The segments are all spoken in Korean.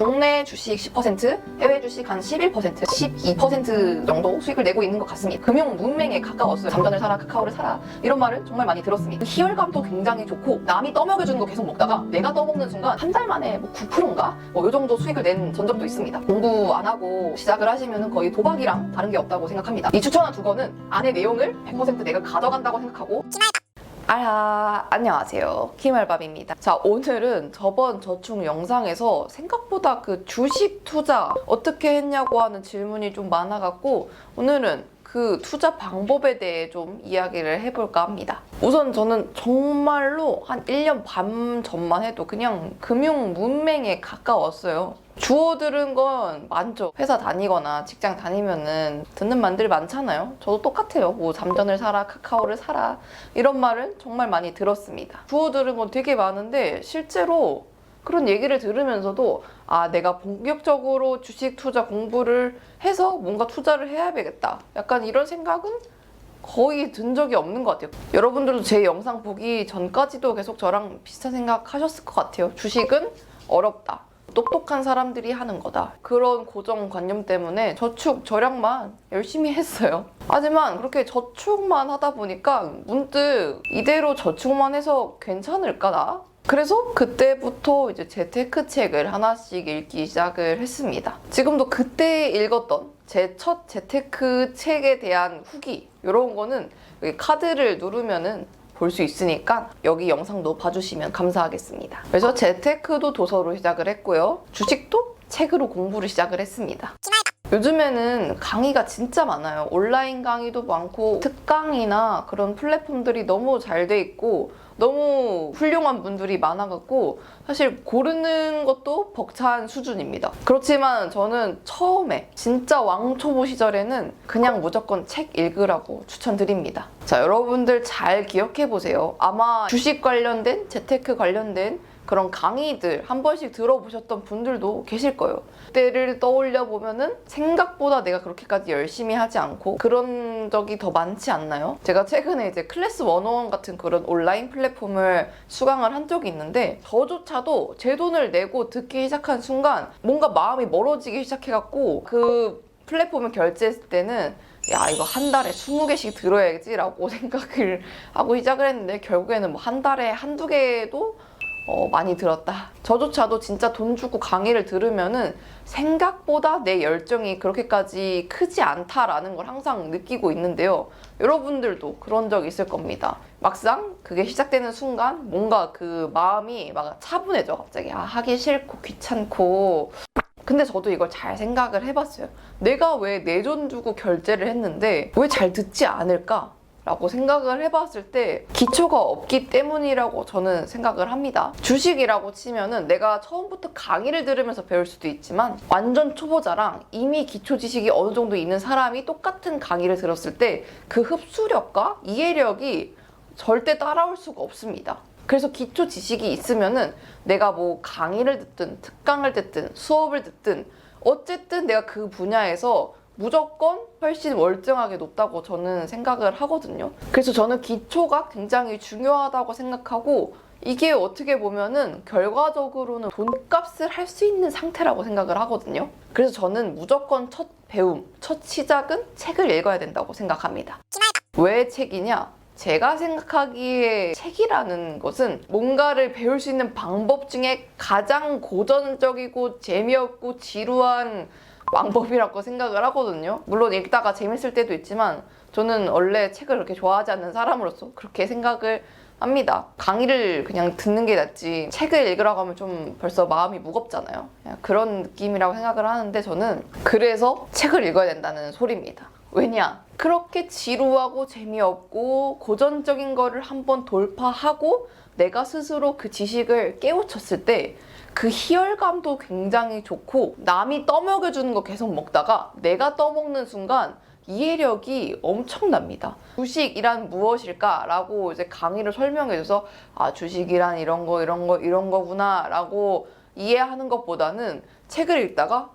국내 주식 10%, 해외 주식 한 11%, 12% 정도 수익을 내고 있는 것 같습니다. 금융 문맹에 가까웠어요. 잠전을 사라, 카카오를 사라 이런 말을 정말 많이 들었습니다. 희열감도 굉장히 좋고 남이 떠먹여주는 거 계속 먹다가 내가 떠먹는 순간 한 달 만에 9%인가? 이 정도 수익을 낸 전적도 있습니다. 공부 안 하고 시작을 하시면 거의 도박이랑 다른 게 없다고 생각합니다. 이 추천한 두 권은 안에 내용을 100% 내가 가져간다고 생각하고 안녕하세요, 김알밥입니다. 자, 오늘은 저번 저축 영상에서 생각보다 그 주식 투자 어떻게 했냐고 하는 질문이 좀 많아갖고 오늘은 그 투자 방법에 대해 좀 이야기를 해볼까 합니다. 우선 저는 정말로 한 1년 반 전만 해도 그냥 금융 문맹에 가까웠어요. 주워 들은 건 많죠. 회사 다니거나 직장 다니면은 듣는 말들 많잖아요. 저도 똑같아요. 뭐 잠전을 사라, 카카오를 사라 이런 말은 정말 많이 들었습니다. 주워 들은 건 되게 많은데 실제로 그런 얘기를 들으면서도 내가 본격적으로 주식 투자 공부를 해서 뭔가 투자를 해야 되겠다. 약간 이런 생각은 거의 든 적이 없는 것 같아요. 여러분들도 제 영상 보기 전까지도 계속 저랑 비슷한 생각 하셨을 것 같아요. 주식은 어렵다. 똑똑한 사람들이 하는 거다. 그런 고정관념 때문에 저축 절약만 열심히 했어요. 하지만 그렇게 저축만 하다 보니까 문득 이대로 저축만 해서 괜찮을까 나? 그래서 그때부터 이제 재테크 책을 하나씩 읽기 시작을 했습니다. 지금도 그때 읽었던 제 첫 재테크 책에 대한 후기 이런 거는 여기 카드를 누르면은 볼 수 있으니까 여기 영상도 봐주시면 감사하겠습니다. 그래서 재테크도 도서로 시작을 했고요. 주식도 책으로 공부를 시작을 했습니다. 요즘에는 강의가 진짜 많아요. 온라인 강의도 많고 특강이나 그런 플랫폼들이 너무 잘 돼 있고 너무 훌륭한 분들이 많아갖고 사실 고르는 것도 벅찬 수준입니다. 그렇지만 저는 처음에 진짜 왕초보 시절에는 그냥 무조건 책 읽으라고 추천드립니다. 자, 여러분들 잘 기억해보세요. 아마 주식 관련된, 재테크 관련된 그런 강의들 한 번씩 들어보셨던 분들도 계실 거예요. 그때를 떠올려 보면은 생각보다 내가 그렇게까지 열심히 하지 않고 그런 적이 더 많지 않나요? 제가 최근에 이제 클래스 101 같은 그런 온라인 플랫폼을 수강을 한 적이 있는데 저조차도 제 돈을 내고 듣기 시작한 순간 뭔가 마음이 멀어지기 시작해갖고 그 플랫폼을 결제했을 때는 이거 한 달에 20개씩 들어야지 라고 생각을 하고 시작을 했는데 결국에는 뭐 한 달에 한두 개도 많이 들었다. 저조차도 진짜 돈 주고 강의를 들으면은 생각보다 내 열정이 그렇게까지 크지 않다라는 걸 항상 느끼고 있는데요. 여러분들도 그런 적 있을 겁니다. 막상 그게 시작되는 순간 뭔가 그 마음이 막 차분해져 갑자기. 하기 싫고 귀찮고. 근데 저도 이걸 잘 생각을 해봤어요. 내가 왜 내 돈 주고 결제를 했는데 왜 잘 듣지 않을까? 라고 생각을 해봤을 때 기초가 없기 때문이라고 저는 생각을 합니다. 주식이라고 치면은 내가 처음부터 강의를 들으면서 배울 수도 있지만 완전 초보자랑 이미 기초 지식이 어느 정도 있는 사람이 똑같은 강의를 들었을 때 그 흡수력과 이해력이 절대 따라올 수가 없습니다. 그래서 기초 지식이 있으면은 내가 뭐 강의를 듣든 특강을 듣든 수업을 듣든 어쨌든 내가 그 분야에서 무조건 훨씬 월등하게 높다고 저는 생각을 하거든요. 그래서 저는 기초가 굉장히 중요하다고 생각하고 이게 어떻게 보면은 결과적으로는 돈값을 할 수 있는 상태라고 생각을 하거든요. 그래서 저는 무조건 첫 배움, 첫 시작은 책을 읽어야 된다고 생각합니다. 왜 책이냐? 제가 생각하기에 책이라는 것은 뭔가를 배울 수 있는 방법 중에 가장 고전적이고 재미없고 지루한 방법이라고 생각을 하거든요. 물론 읽다가 재밌을 때도 있지만 저는 원래 책을 그렇게 좋아하지 않는 사람으로서 그렇게 생각을 합니다. 강의를 그냥 듣는 게 낫지 책을 읽으라고 하면 좀 벌써 마음이 무겁잖아요. 그런 느낌이라고 생각을 하는데 저는 그래서 책을 읽어야 된다는 소리입니다. 왜냐? 그렇게 지루하고 재미없고 고전적인 거를 한번 돌파하고 내가 스스로 그 지식을 깨우쳤을 때 그 희열감도 굉장히 좋고 남이 떠먹여주는 거 계속 먹다가 내가 떠먹는 순간 이해력이 엄청납니다. 주식이란 무엇일까? 라고 이제 강의를 설명해줘서 주식이란 이런 거구나 라고 이해하는 것보다는 책을 읽다가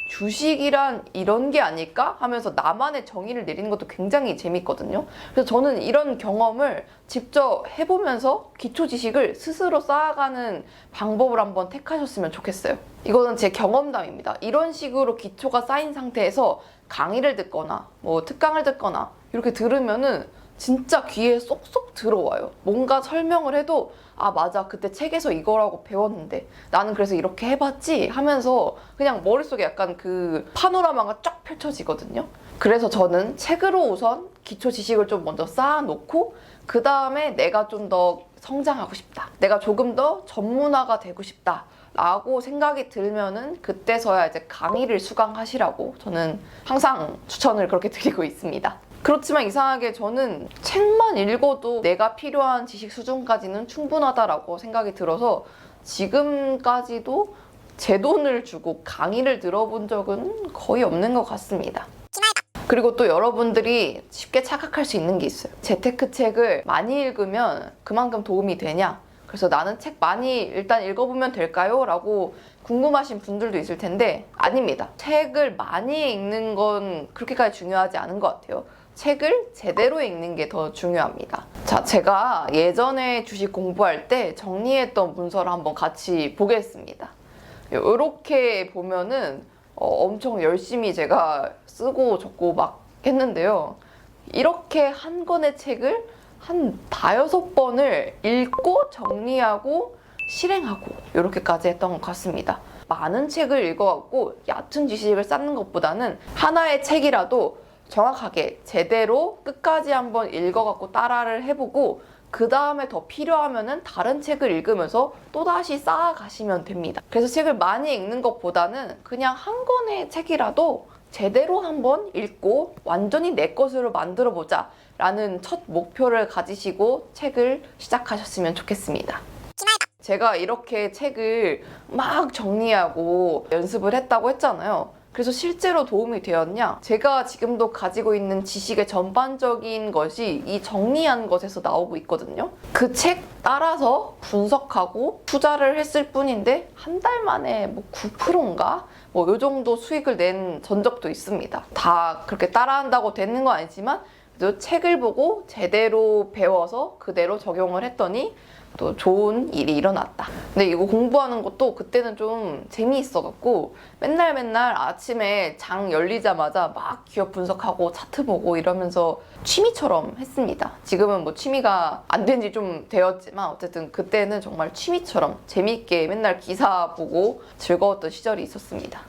주식이란 이런 게 아닐까 하면서 나만의 정의를 내리는 것도 굉장히 재밌거든요. 그래서 저는 이런 경험을 직접 해보면서 기초 지식을 스스로 쌓아가는 방법을 한번 택하셨으면 좋겠어요. 이거는 제 경험담입니다. 이런 식으로 기초가 쌓인 상태에서 강의를 듣거나 뭐 특강을 듣거나 이렇게 들으면은 진짜 귀에 쏙쏙 들어와요. 뭔가 설명을 해도 아 맞아 그때 책에서 이거라고 배웠는데 나는 그래서 이렇게 해봤지 하면서 그냥 머릿속에 약간 그 파노라마가 쫙 펼쳐지거든요. 그래서 저는 책으로 우선 기초 지식을 좀 먼저 쌓아놓고 그 다음에 내가 좀 더 성장하고 싶다, 내가 조금 더 전문화가 되고 싶다 라고 생각이 들면은 그때서야 이제 강의를 수강하시라고 저는 항상 추천을 그렇게 드리고 있습니다. 그렇지만 이상하게 저는 책만 읽어도 내가 필요한 지식 수준까지는 충분하다라고 생각이 들어서 지금까지도 제 돈을 주고 강의를 들어본 적은 거의 없는 것 같습니다. 그리고 또 여러분들이 쉽게 착각할 수 있는 게 있어요. 재테크 책을 많이 읽으면 그만큼 도움이 되냐? 그래서 나는 책 많이 일단 읽어보면 될까요? 라고 궁금하신 분들도 있을 텐데 아닙니다. 책을 많이 읽는 건 그렇게까지 중요하지 않은 것 같아요. 책을 제대로 읽는 게 더 중요합니다. 자, 제가 예전에 주식 공부할 때 정리했던 문서를 한번 같이 보겠습니다. 이렇게 보면은 엄청 열심히 제가 쓰고 적고 막 했는데요. 이렇게 한 권의 책을 한 5-6번을 읽고 정리하고 실행하고 이렇게까지 했던 것 같습니다. 많은 책을 읽어갖고 얕은 지식을 쌓는 것보다는 하나의 책이라도 정확하게 제대로 끝까지 한번 읽어갖고 따라를 해보고 그 다음에 더 필요하면은 다른 책을 읽으면서 또다시 쌓아가시면 됩니다. 그래서 책을 많이 읽는 것보다는 그냥 한 권의 책이라도 제대로 한번 읽고 완전히 내 것으로 만들어보자 라는 첫 목표를 가지시고 책을 시작하셨으면 좋겠습니다. 제가 이렇게 책을 막 정리하고 연습을 했다고 했잖아요. 그래서 실제로 도움이 되었냐? 제가 지금도 가지고 있는 지식의 전반적인 것이 이 정리한 것에서 나오고 있거든요. 그 책 따라서 분석하고 투자를 했을 뿐인데 한 달 만에 뭐 9%인가? 뭐 요 정도 수익을 낸 전적도 있습니다. 다 그렇게 따라한다고 되는 건 아니지만 그래도 책을 보고 제대로 배워서 그대로 적용을 했더니 또 좋은 일이 일어났다. 근데 이거 공부하는 것도 그때는 좀 재미있어갖고 맨날 아침에 장 열리자마자 막 기업 분석하고 차트 보고 이러면서 취미처럼 했습니다. 지금은 뭐 취미가 안 된 지 좀 되었지만 어쨌든 그때는 정말 취미처럼 재미있게 맨날 기사 보고 즐거웠던 시절이 있었습니다.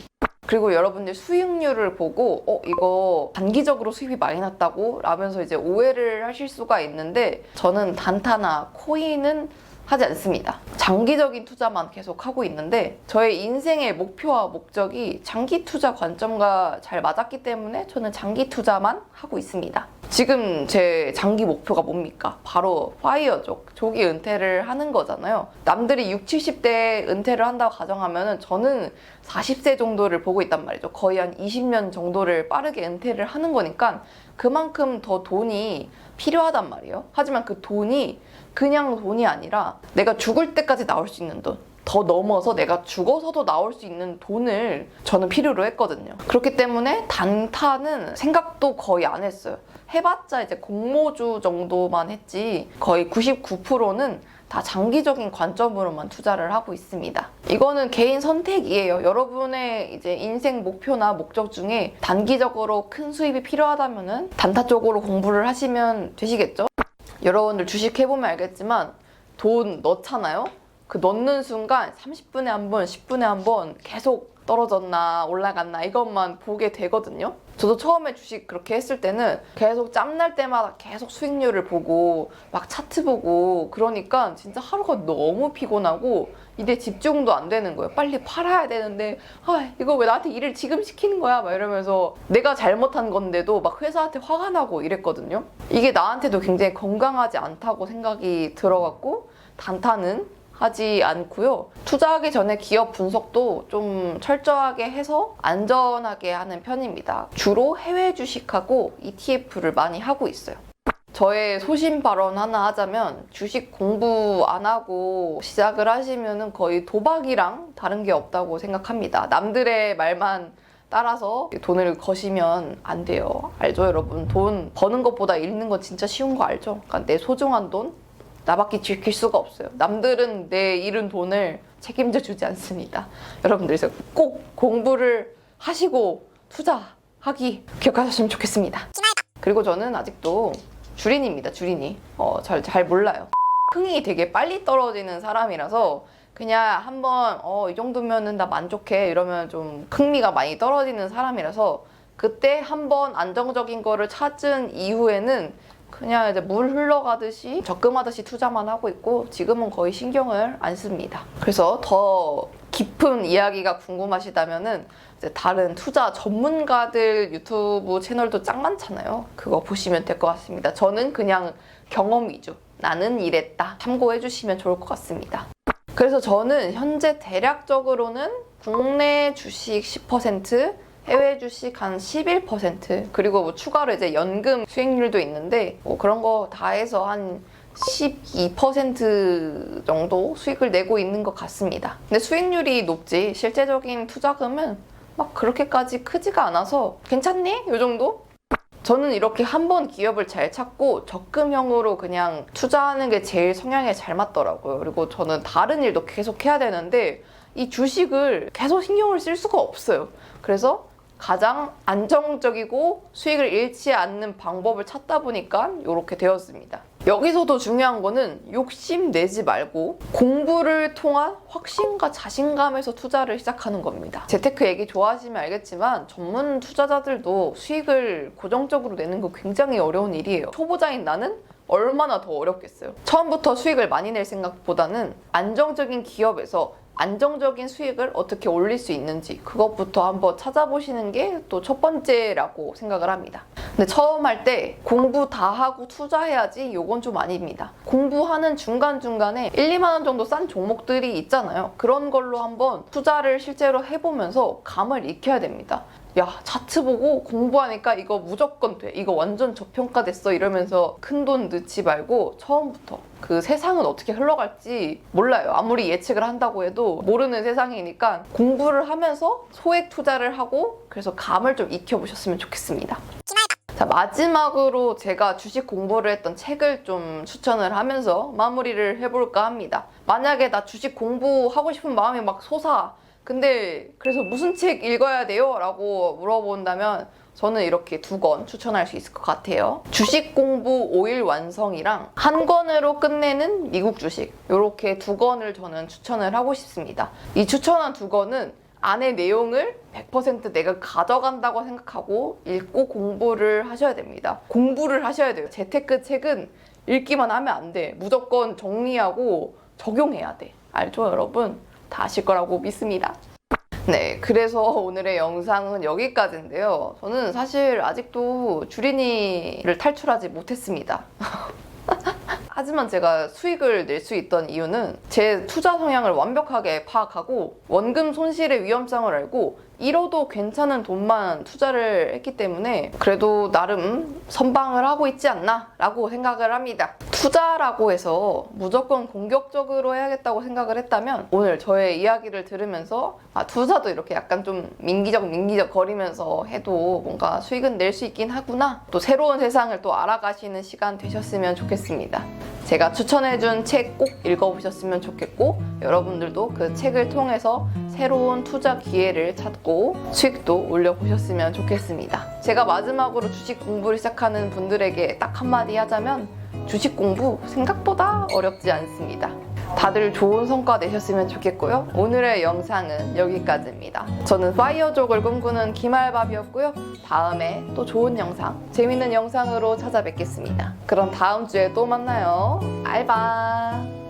그리고 여러분들 수익률을 보고 이거 단기적으로 수입이 많이 났다고 라면서 이제 오해를 하실 수가 있는데 저는 단타나 코인은 하지 않습니다. 장기적인 투자만 계속 하고 있는데 저의 인생의 목표와 목적이 장기 투자 관점과 잘 맞았기 때문에 저는 장기 투자만 하고 있습니다. 지금 제 장기 목표가 뭡니까? 바로 파이어족, 조기 은퇴를 하는 거잖아요. 남들이 60, 70대 은퇴를 한다고 가정하면 저는 40세 정도를 보고 있단 말이죠. 거의 한 20년 정도를 빠르게 은퇴를 하는 거니까 그만큼 더 돈이 필요하단 말이에요. 하지만 그 돈이 그냥 돈이 아니라 내가 죽을 때까지 나올 수 있는 돈, 더 넘어서 내가 죽어서도 나올 수 있는 돈을 저는 필요로 했거든요. 그렇기 때문에 단타는 생각도 거의 안 했어요. 해봤자 이제 공모주 정도만 했지 거의 99%는 다 장기적인 관점으로만 투자를 하고 있습니다. 이거는 개인 선택이에요. 여러분의 이제 인생 목표나 목적 중에 단기적으로 큰 수입이 필요하다면은 단타 쪽으로 공부를 하시면 되시겠죠? 여러분들 주식 해보면 알겠지만 돈 넣잖아요? 그 넣는 순간 30분에 한 번, 10분에 한 번 계속 떨어졌나 올라갔나 이것만 보게 되거든요. 저도 처음에 주식 그렇게 했을 때는 계속 짬날 때마다 계속 수익률을 보고 막 차트 보고 그러니까 진짜 하루가 너무 피곤하고 이제 집중도 안 되는 거예요. 빨리 팔아야 되는데 이거 왜 나한테 일을 지금 시키는 거야? 막 이러면서 내가 잘못한 건데도 막 회사한테 화가 나고 이랬거든요. 이게 나한테도 굉장히 건강하지 않다고 생각이 들어갖고 단타는 하지 않고요. 투자하기 전에 기업 분석도 좀 철저하게 해서 안전하게 하는 편입니다. 주로 해외 주식하고 ETF를 많이 하고 있어요. 저의 소신 발언 하나 하자면 주식 공부 안 하고 시작을 하시면 거의 도박이랑 다른 게 없다고 생각합니다. 남들의 말만 따라서 돈을 거시면 안 돼요. 알죠, 여러분? 돈 버는 것보다 잃는 건 진짜 쉬운 거 알죠? 그러니까 내 소중한 돈 나밖에 지킬 수가 없어요. 남들은 내 잃은 돈을 책임져 주지 않습니다. 여러분들 그래서 꼭 공부를 하시고 투자하기 기억하셨으면 좋겠습니다. 그리고 저는 아직도 주린입니다. 주린이. 잘 몰라요. 흥이 되게 빨리 떨어지는 사람이라서 그냥 한번 이 정도면은 나 만족해 이러면 좀 흥미가 많이 떨어지는 사람이라서 그때 한번 안정적인 거를 찾은 이후에는 그냥 이제 물 흘러가듯이 적금하듯이 투자만 하고 있고 지금은 거의 신경을 안 씁니다. 그래서 더 깊은 이야기가 궁금하시다면은 이제 다른 투자 전문가들 유튜브 채널도 짱 많잖아요. 그거 보시면 될 것 같습니다. 저는 그냥 경험 위주. 나는 이랬다. 참고해 주시면 좋을 것 같습니다. 그래서 저는 현재 대략적으로는 국내 주식 10%, 해외 주식 한 11%, 그리고 뭐 추가로 이제 연금 수익률도 있는데 뭐 그런 거 다 해서 한 12% 정도 수익을 내고 있는 것 같습니다. 근데 수익률이 높지 실제적인 투자금은 막 그렇게까지 크지가 않아서 괜찮니? 요 정도? 저는 이렇게 한번 기업을 잘 찾고 적금형으로 그냥 투자하는 게 제일 성향에 잘 맞더라고요. 그리고 저는 다른 일도 계속 해야 되는데 이 주식을 계속 신경을 쓸 수가 없어요. 그래서 가장 안정적이고 수익을 잃지 않는 방법을 찾다 보니까 이렇게 되었습니다. 여기서도 중요한 거는 욕심 내지 말고 공부를 통한 확신과 자신감에서 투자를 시작하는 겁니다. 재테크 얘기 좋아하시면 알겠지만 전문 투자자들도 수익을 고정적으로 내는 거 굉장히 어려운 일이에요. 초보자인 나는 얼마나 더 어렵겠어요. 처음부터 수익을 많이 낼 생각보다는 안정적인 기업에서 안정적인 수익을 어떻게 올릴 수 있는지 그것부터 한번 찾아보시는 게 또 첫 번째라고 생각을 합니다. 근데 처음 할 때 공부 다 하고 투자해야지 요건 좀 아닙니다. 공부하는 중간중간에 1, 2만 원 정도 싼 종목들이 있잖아요. 그런 걸로 한번 투자를 실제로 해보면서 감을 익혀야 됩니다. 야, 차트 보고 공부하니까 이거 무조건 돼. 이거 완전 저평가됐어. 이러면서 큰돈 넣지 말고 처음부터 그 세상은 어떻게 흘러갈지 몰라요. 아무리 예측을 한다고 해도 모르는 세상이니까 공부를 하면서 소액 투자를 하고 그래서 감을 좀 익혀보셨으면 좋겠습니다. 자, 마지막으로 제가 주식 공부를 했던 책을 좀 추천을 하면서 마무리를 해볼까 합니다. 만약에 나 주식 공부하고 싶은 마음이 막 솟아. 근데 그래서 무슨 책 읽어야 돼요? 라고 물어본다면 저는 이렇게 2권 추천할 수 있을 것 같아요. 주식 공부 5일 완성이랑 한 권으로 끝내는 미국 주식, 이렇게 2권을 저는 추천을 하고 싶습니다. 이 추천한 2권은 안에 내용을 100% 내가 가져간다고 생각하고 읽고 공부를 하셔야 됩니다. 공부를 하셔야 돼요. 재테크 책은 읽기만 하면 안 돼. 무조건 정리하고 적용해야 돼. 알죠, 여러분? 다 아실 거라고 믿습니다. 네, 그래서 오늘의 영상은 여기까지인데요. 저는 사실 아직도 주린이를 탈출하지 못했습니다. 하지만 제가 수익을 낼 수 있던 이유는 제 투자 성향을 완벽하게 파악하고 원금 손실의 위험성을 알고 잃어도 괜찮은 돈만 투자를 했기 때문에 그래도 나름 선방을 하고 있지 않나 라고 생각을 합니다. 투자라고 해서 무조건 공격적으로 해야겠다고 생각을 했다면 오늘 저의 이야기를 들으면서 투자도 이렇게 약간 좀 민기적 거리면서 해도 뭔가 수익은 낼 수 있긴 하구나, 또 새로운 세상을 또 알아가시는 시간 되셨으면 좋겠습니다. 제가 추천해준 책 꼭 읽어보셨으면 좋겠고 여러분들도 그 책을 통해서 새로운 투자 기회를 찾고 수익도 올려보셨으면 좋겠습니다. 제가 마지막으로 주식 공부를 시작하는 분들에게 딱 한마디 하자면 주식 공부 생각보다 어렵지 않습니다. 다들 좋은 성과 내셨으면 좋겠고요. 오늘의 영상은 여기까지입니다. 저는 파이어족을 꿈꾸는 김알밥이었고요. 다음에 또 좋은 영상, 재밌는 영상으로 찾아뵙겠습니다. 그럼 다음 주에 또 만나요. 알바!